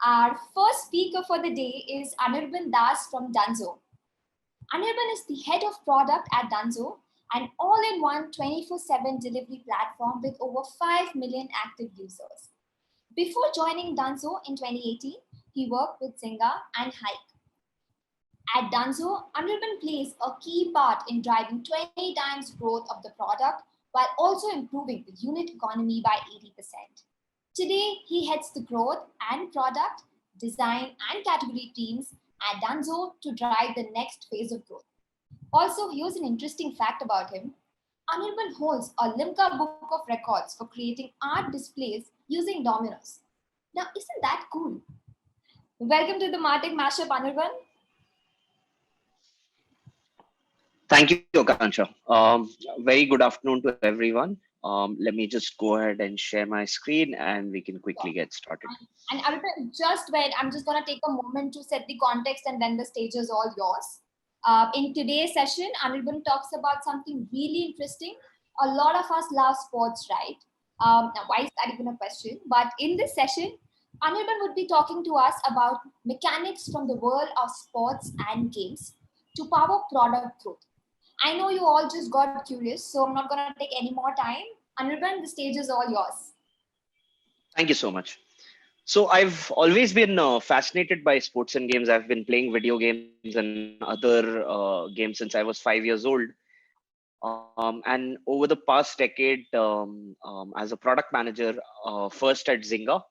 Our first speaker for the day is Anirban from Dunzo. Anirban is the head of product at Dunzo, an all-in-one 24/7 delivery platform with over 5 million active users. Before joining Dunzo in 2018, he worked with Zynga and Hike. At Dunzo, Anirban plays a key part in driving 20 times growth of the product while also improving the unit economy by 80%. Today, he heads the growth and product, design, and category teams at Dunzo to drive the next phase of growth. Also, here's an interesting fact about him. Anirban holds a Limca Book of Records for creating art displays using dominoes. Now, isn't that cool? Welcome to the Martech Mashup, Anirban. Thank you, Akansha. Very good afternoon to everyone. Let me just go ahead and share my screen and we can quickly get started. And Anirban, just wait, I'm just going to take a moment to set the context and then the stage is all yours. In today's session, Anirban talks about something really interesting. A lot of us love sports, right? Now, why is that even a question? But in this session, Anirban would be talking to us about mechanics from the world of sports and games to power product growth. I know you all just got curious, so I'm not going to take any more time. Anirban, the stage is all yours. Thank you so much. So I've always been fascinated by sports and games. I've been playing video games and other games since I was 5 years old. And over the past decade, as a product manager, first at Zynga,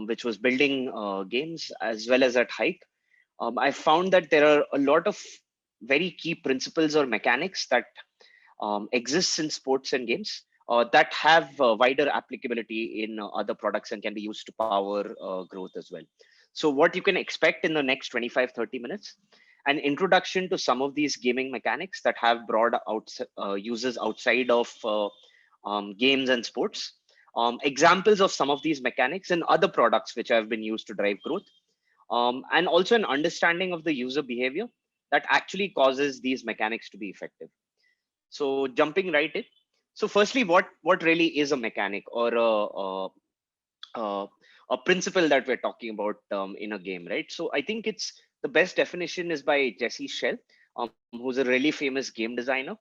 which was building games, as well as at Hike, I found that there are a lot of very key principles or mechanics that exists in sports and games that have wider applicability in other products and can be used to power growth as well. So what you can expect in the next 25-30 minutes, an introduction to some of these gaming mechanics that have broad uses outside of games and sports, examples of some of these mechanics in other products which have been used to drive growth, and also an understanding of the user behavior that actually causes these mechanics to be effective. So jumping right in. So firstly, what really is a mechanic or a principle that we're talking about in a game, right? So I think it's the best definition is by Jesse Shell, who's a really famous game designer.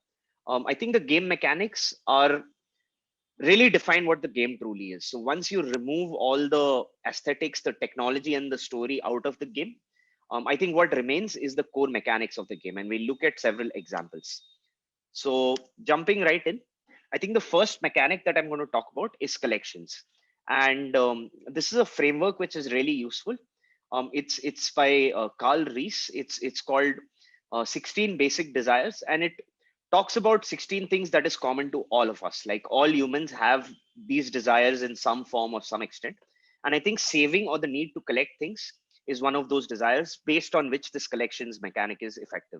I think the game mechanics are really define what the game truly is. So once you remove all the aesthetics, the technology, and the story out of the game, I think what remains is the core mechanics of the game, and we look at several examples. So jumping right in, I think the first mechanic that I'm going to talk about is collections. And this is a framework which is really useful. It's by Carl Rees. It's called 16 Basic Desires, and it talks about 16 things that is common to all of us. Like all humans have these desires in some form or some extent. And I think saving or the need to collect things is one of those desires based on which this collections mechanic is effective.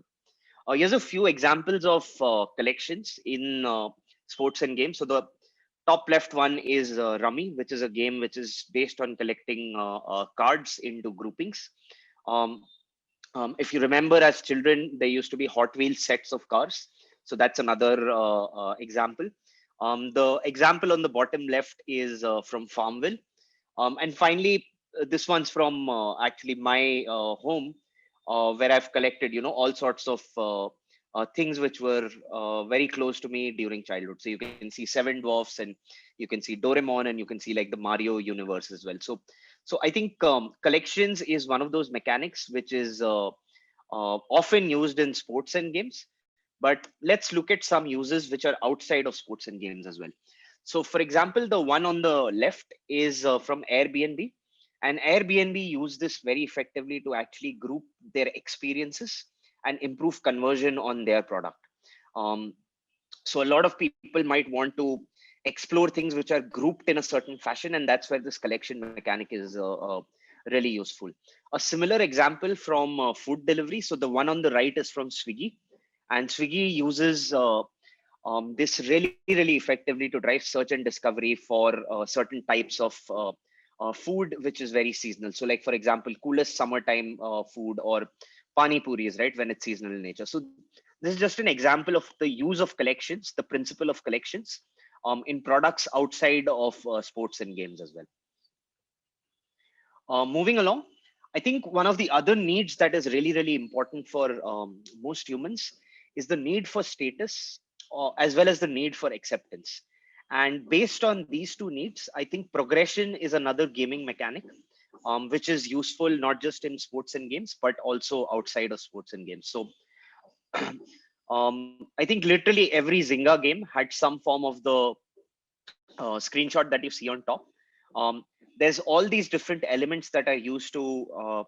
Here's a few examples of collections in sports and games. So the top left one is Rummy, which is a game which is based on collecting cards into groupings. Um, if you remember, as children, there used to be Hot Wheels sets of cars. So that's another example. The example on the bottom left is from Farmville. And finally, this one's from actually my home, where I've collected, all sorts of things which were very close to me during childhood. So you can see Seven Dwarfs, and you can see Doraemon, and you can see like the Mario universe as well. So I think collections is one of those mechanics which is often used in sports and games. But let's look at some uses which are outside of sports and games as well. So for example, the one on the left is from Airbnb. And Airbnb use this very effectively to actually group their experiences and improve conversion on their product. So a lot of people might want to explore things which are grouped in a certain fashion, and that's where this collection mechanic is really useful. A similar example from food delivery. So the one on the right is from Swiggy, and Swiggy uses this really effectively to drive search and discovery for certain types of food which is very seasonal. So like for example, coolest summertime food, or pani puris, right, when it's seasonal in nature. So this is just an example of the use of collections, the principle of collections in products outside of sports and games as well. Moving along, I think one of the other needs that is really, really important for most humans is the need for status as well as the need for acceptance. And based on these two needs, I think progression is another gaming mechanic, which is useful not just in sports and games, but also outside of sports and games. So I think literally every Zynga game had some form of the screenshot that you see on top. Um, there's all these different elements that are used to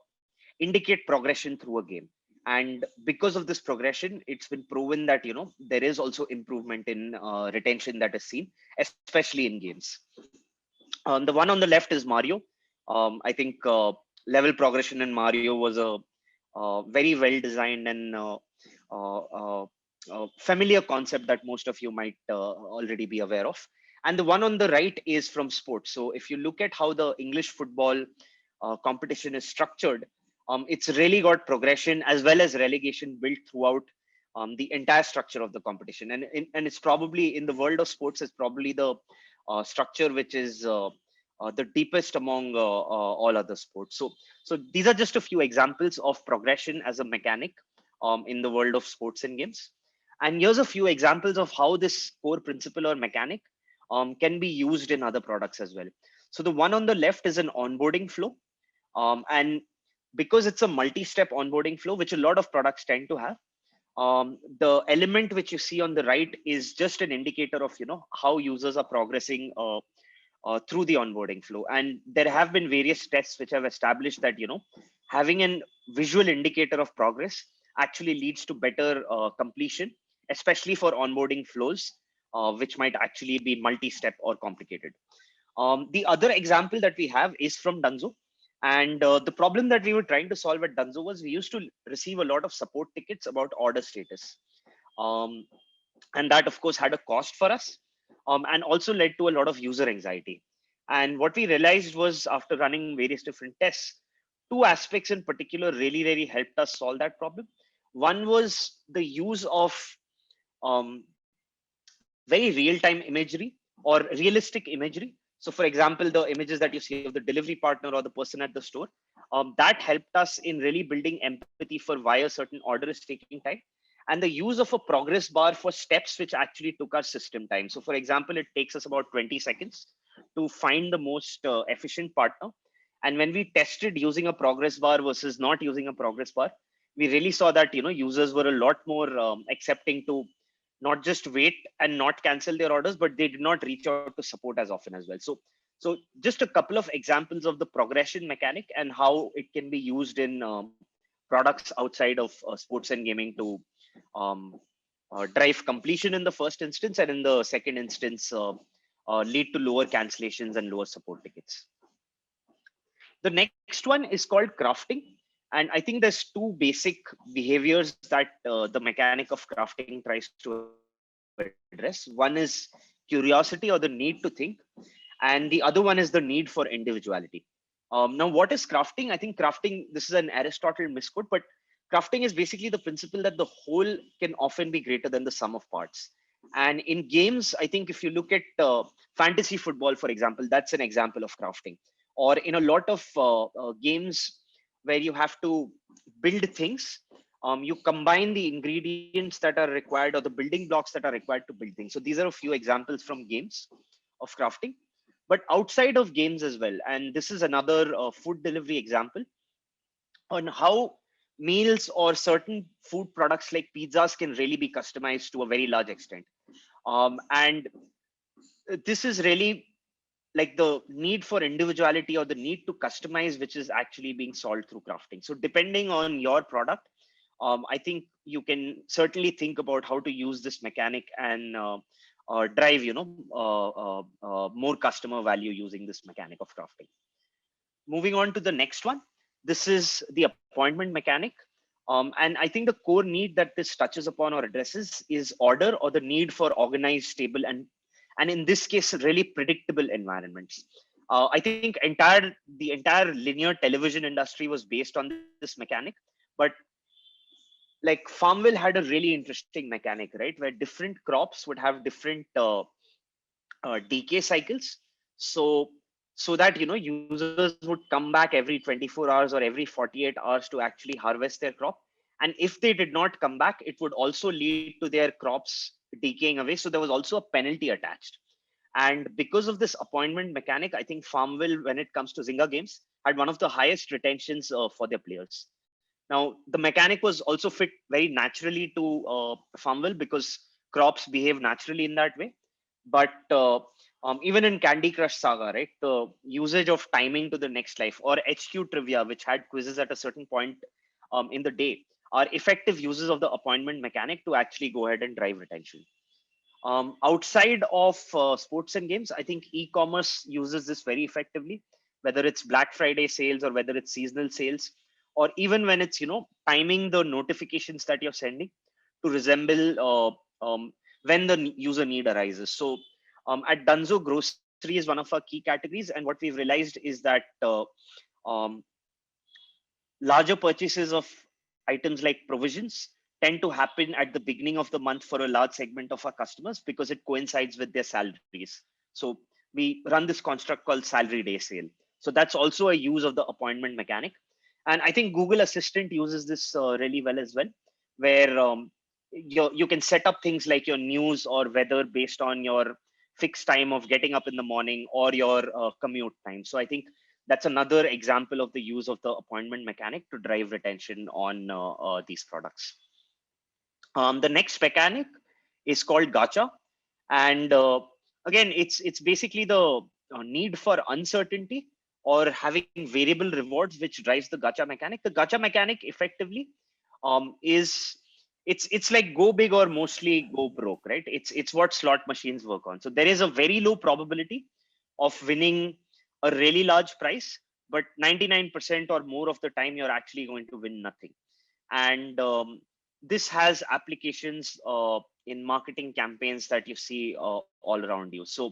indicate progression through a game. And because of this progression, it's been proven that there is also improvement in retention that is seen, especially in games. The one on the left is Mario. I think level progression in Mario was a very well designed and uh, uh, familiar concept that most of you might already be aware of. And the one on the right is from sports. So if you look at how the English football competition is structured, it's really got progression as well as relegation built throughout the entire structure of the competition. And it's probably in the world of sports, is probably the structure which is the deepest among all other sports. So these are just a few examples of progression as a mechanic in the world of sports and games. And here's a few examples of how this core principle or mechanic can be used in other products as well. So the one on the left is an onboarding flow. And because it's a multi-step onboarding flow, which a lot of products tend to have, the element which you see on the right is just an indicator of how users are progressing through the onboarding flow. And there have been various tests which have established that having an visual indicator of progress actually leads to better completion, especially for onboarding flows which might actually be multi-step or complicated. The other example that we have is from Dunzo. And the problem that we were trying to solve at Dunzo was we used to receive a lot of support tickets about order status. Um, and that, of course, had a cost for us, and also led to a lot of user anxiety. And what we realized was, after running various different tests, two aspects in particular really, really helped us solve that problem. One was the use of um, very real-time imagery or realistic imagery. So for example, the images that you see of the delivery partner or the person at the store, that helped us in really building empathy for why a certain order is taking time. And the use of a progress bar for steps which actually took our system time. So for example, it takes us about 20 seconds to find the most efficient partner. And when we tested using a progress bar versus not using a progress bar, we really saw that users were a lot more accepting to not just wait and not cancel their orders, but they did not reach out to support as often as well. So just a couple of examples of the progression mechanic and how it can be used in products outside of sports and gaming to um, drive completion in the first instance, and in the second instance, lead to lower cancellations and lower support tickets. The next one is called crafting. And I think there's two basic behaviors that the mechanic of crafting tries to address. One is curiosity or the need to think, and the other one is the need for individuality. Now, what is crafting? I think crafting, this is an Aristotle misquote, but crafting is basically the principle that the whole can often be greater than the sum of parts. And in games, I think if you look at fantasy football, for example, that's an example of crafting. Or in a lot of games where you have to build things, you combine the ingredients that are required or the building blocks that are required to build things. So these are a few examples from games of crafting. But outside of games as well, and this is another food delivery example on how meals or certain food products like pizzas can really be customized to a very large extent. And this is really like the need for individuality or the need to customize, which is actually being solved through crafting. So depending on your product, I think you can certainly think about how to use this mechanic and drive more customer value using this mechanic of crafting. Moving on to the next one, this is the appointment mechanic. And I think the core need that this touches upon or addresses is order, or the need for organized, stable, and in this case, really predictable environments. I think the entire linear television industry was based on this mechanic, but like Farmville had a really interesting mechanic, right, where different crops would have different decay cycles. So so that users would come back every 24 hours or every 48 hours to actually harvest their crop. And if they did not come back, it would also lead to their crops decaying away. So there was also a penalty attached. And because of this appointment mechanic, I think Farmville, when it comes to Zynga games, had one of the highest retentions for their players. Now, the mechanic was also fit very naturally to Farmville because crops behave naturally in that way. But even in Candy Crush Saga, right, the usage of timing to the next life, or HQ Trivia, which had quizzes at a certain point in the day, are effective uses of the appointment mechanic to actually go ahead and drive retention. Outside of sports and games, I think e-commerce uses this very effectively, whether it's Black Friday sales or whether it's seasonal sales, or even when it's timing the notifications that you're sending to resemble when the user need arises. So at Dunzo, grocery is one of our key categories, and what we've realized is that um, larger purchases of items like provisions tend to happen at the beginning of the month for a large segment of our customers because it coincides with their salaries. So we run this construct called salary day sale. So that's also a use of the appointment mechanic. And I think Google Assistant uses this really well as well, where you can set up things like your news or weather based on your fixed time of getting up in the morning or your commute time. So I think that's another example of the use of the appointment mechanic to drive retention on these products. The next mechanic is called Gacha, and again, it's basically the need for uncertainty or having variable rewards, which drives the Gacha mechanic. The Gacha mechanic effectively is it's like go big or mostly go broke, right? It's what slot machines work on. So there is a very low probability of winning a really large prize, but 99% or more of the time you're actually going to win nothing. And this has applications in marketing campaigns that you see all around you. So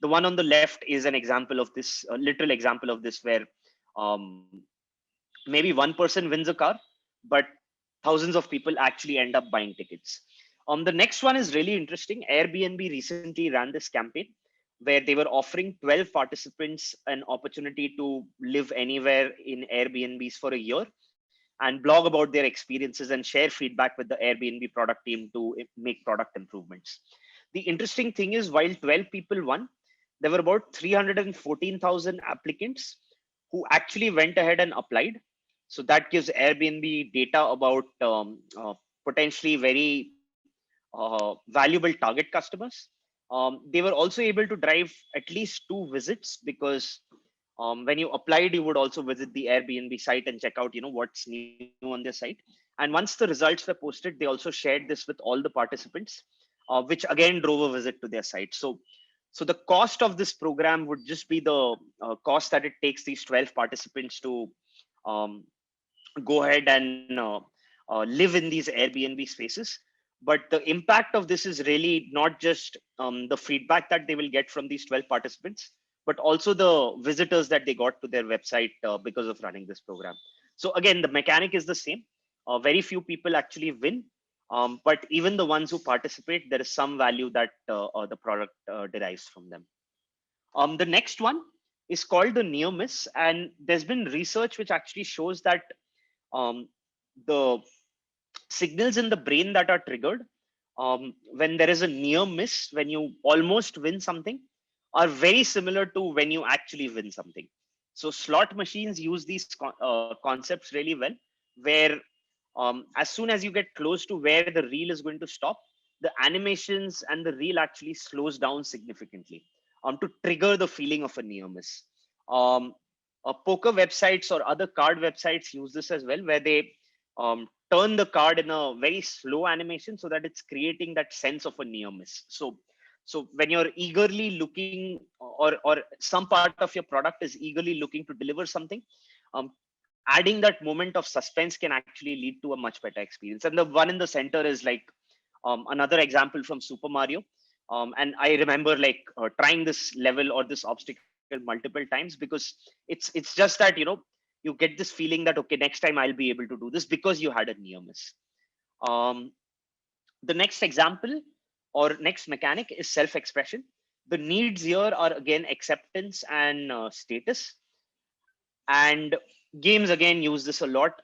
the one on the left is an example of this, a literal example of this, where um, maybe one person wins a car, but thousands of people actually end up buying tickets. The next one is really interesting. Airbnb recently ran this campaign where they were offering 12 participants an opportunity to live anywhere in Airbnbs for a year and blog about their experiences and share feedback with the Airbnb product team to make product improvements. The interesting thing is, while 12 people won, there were about 314,000 applicants who actually went ahead and applied. So that gives Airbnb data about potentially very valuable target customers. They were also able to drive at least two visits because when you applied, you would also visit the Airbnb site and check out, what's new on their site. And once the results were posted, they also shared this with all the participants, which again drove a visit to their site. So the cost of this program would just be the cost that it takes these 12 participants to um, go ahead and live in these Airbnb spaces. But the impact of this is really not just the feedback that they will get from these 12 participants, but also the visitors that they got to their website because of running this program. So again, the mechanic is the same. Very few people actually win, but even the ones who participate, there is some value that the product derives from them. The next one is called the near miss, and there's been research which actually shows that um, the signals in the brain that are triggered when there is a near miss, when you almost win something, are very similar to when you actually win something. So slot machines use these concepts really well, where as soon as you get close to where the reel is going to stop, the animations and the reel actually slows down significantly to trigger the feeling of a near miss. Um, Poker websites or other card websites use this as well, where they turn the card in a very slow animation so that it's creating that sense of a near miss. So when you're eagerly looking, or some part of your product is eagerly looking to deliver something, um, adding that moment of suspense can actually lead to a much better experience. And the one in the center is like another example from Super Mario. And I remember like trying this level or this obstacle multiple times because it's just that you get this feeling that okay, next time I'll be able to do this because you had a near miss. Um, the next example or next mechanic is self-expression. The needs here are again acceptance and status. And games again use this a lot.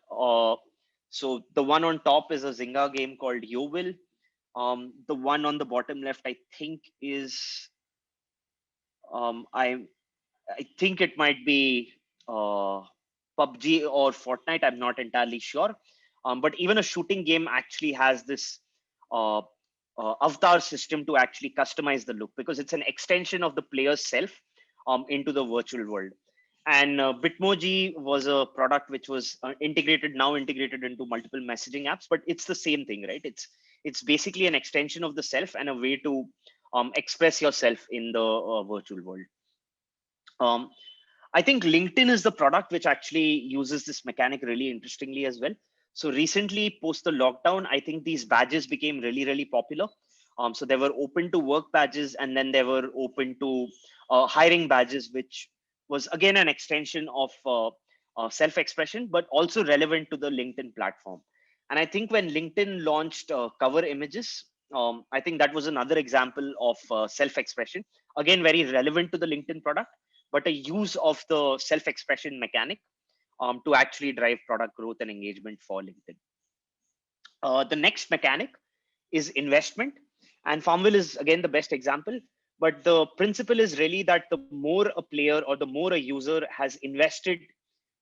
So the one on top is a Zynga game called Yovil. The one on the bottom left, I think, is um, I I think it might be uh, PUBG or Fortnite. I'm not entirely sure. But even a shooting game actually has this uh, avatar system to actually customize the look, because it's an extension of the player's self into the virtual world. And Bitmoji was a product which was now integrated into multiple messaging apps, but it's the same thing, right? It's basically an extension of the self and a way to express yourself in the virtual world. Um, I think LinkedIn is the product which actually uses this mechanic really interestingly as well. So recently, post the lockdown, I think these badges became really, really popular. So there were open to work badges, and then there were open to hiring badges, which was again an extension of self-expression, but also relevant to the LinkedIn platform. And I think when LinkedIn launched cover images, I think that was another example of self-expression. Again, very relevant to the LinkedIn product, but a use of the self-expression mechanic to actually drive product growth and engagement for LinkedIn. The next mechanic is investment, and Farmville is again the best example. But the principle is really that the more a player or the more a user has invested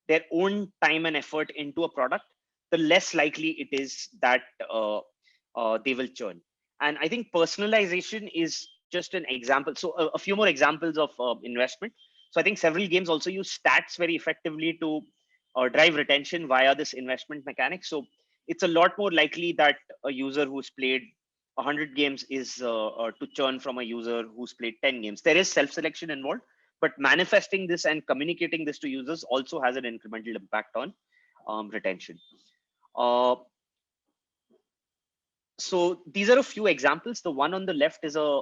their own time and effort into a product, the less likely it is that they will churn. And I think personalization is just an example. So a few more examples of investment. So I think several games also use stats very effectively to drive retention via this investment mechanic. So it's a lot more likely that a user who's played 100 games is to churn from a user who's played 10 games. There is self-selection involved, but manifesting this and communicating this to users also has an incremental impact on retention. Uh, so these are a few examples. The one on the left is a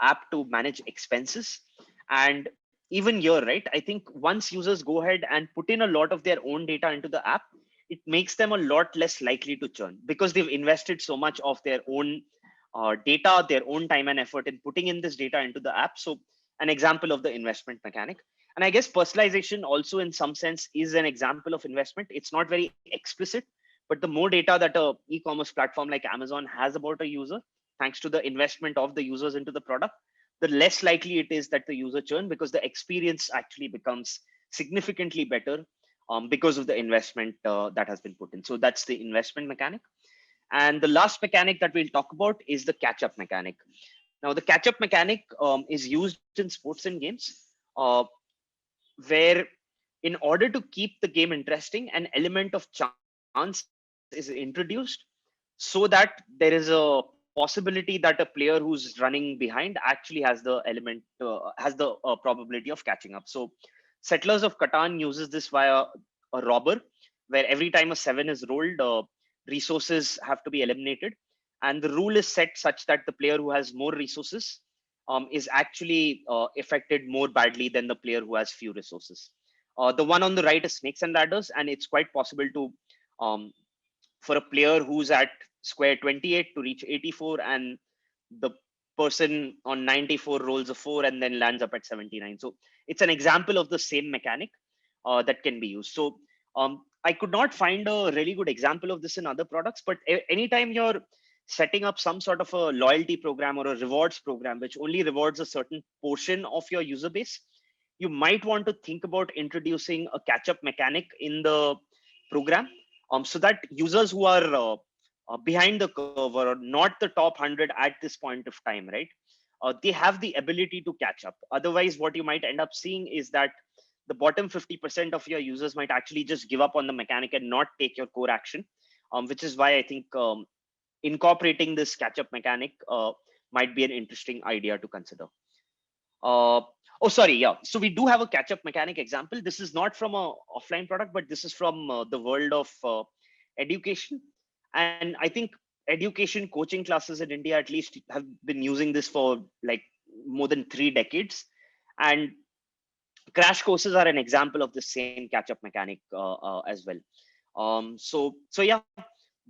app to manage expenses, and even here, right, I think once users go ahead and put in a lot of their own data into the app, it makes them a lot less likely to churn because they've invested so much of their own data, their own time and effort in putting in this data into the app. So an example of the investment mechanic. And I guess personalization also in some sense is an example of investment. It's not very explicit, but the more data that a e-commerce platform like Amazon has about a user, thanks to the investment of the users into the product, the less likely it is that the user churn, because the experience actually becomes significantly better because of the investment that has been put in. So that's the investment mechanic. And the last mechanic that we'll talk about is the catch-up mechanic. Now, the catch-up mechanic is used in sports and games, uh, where in order to keep the game interesting, an element of chance is introduced so that there is a possibility that a player who's running behind actually has the element, has the probability of catching up. So Settlers of Catan uses this via a robber, where every time a seven is rolled, resources have to be eliminated. And the rule is set such that the player who has more resources is actually affected more badly than the player who has few resources. The one on the right is Snakes and Ladders, and it's quite possible to um, for a player who's at square 28 to reach 84, and the person on 94 rolls a 4 and then lands up at 79. So it's an example of the same mechanic that can be used. So I could not find a really good example of this in other products, but anytime you're setting up some sort of a loyalty program or a rewards program which only rewards a certain portion of your user base, you might want to think about introducing a catch up mechanic in the program, so that users who are behind the curve or not the top 100 at this point of time, right, they have the ability to catch up. Otherwise, what you might end up seeing is that the bottom 50% of your users might actually just give up on the mechanic and not take your core action, which is why I think incorporating this catch up mechanic might be an interesting idea to consider. Uh, oh, sorry. Yeah. So we do have a catch-up mechanic example. This is not from a offline product, but this is from the world of education. And I think education coaching classes in India at least have been using this for like more than 3 decades. And crash courses are an example of the same catch-up mechanic as well. So yeah,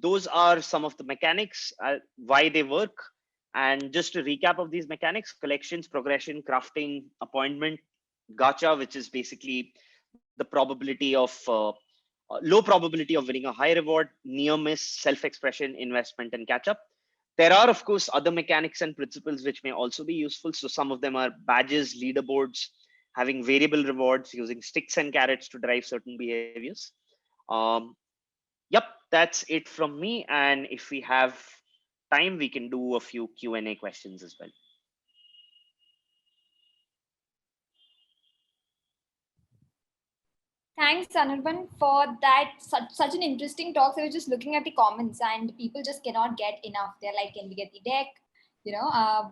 those are some of the mechanics, why they work, And just a recap of these mechanics: collections, progression, crafting, appointment, gacha, which is basically the probability of low probability of winning a high reward, near miss, self-expression, investment, and catch up. There are, of course, other mechanics and principles which may also be useful. So some of them are badges, leaderboards, having variable rewards, using sticks and carrots to drive certain behaviors. Um, yep, that's it from me. And if we have time, we can do a few Q&A questions as well. Thanks, Anirban, for that. Such an interesting talk. So I was just looking at the comments, and people just cannot get enough. They're like, "Can we get the deck?"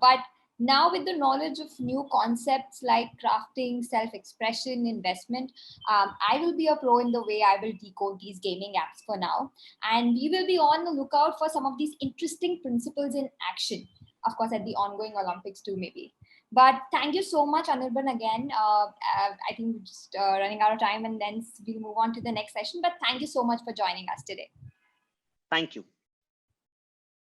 But now with the knowledge of new concepts like crafting, self-expression, investment, I will be a pro in the way I will decode these gaming apps for now, and we will be on the lookout for some of these interesting principles in action. Of course, at the ongoing Olympics too, maybe. But thank you so much, Anirban, again. I think we're just running out of time, and then we'll move on to the next session. But thank you so much for joining us today. Thank you.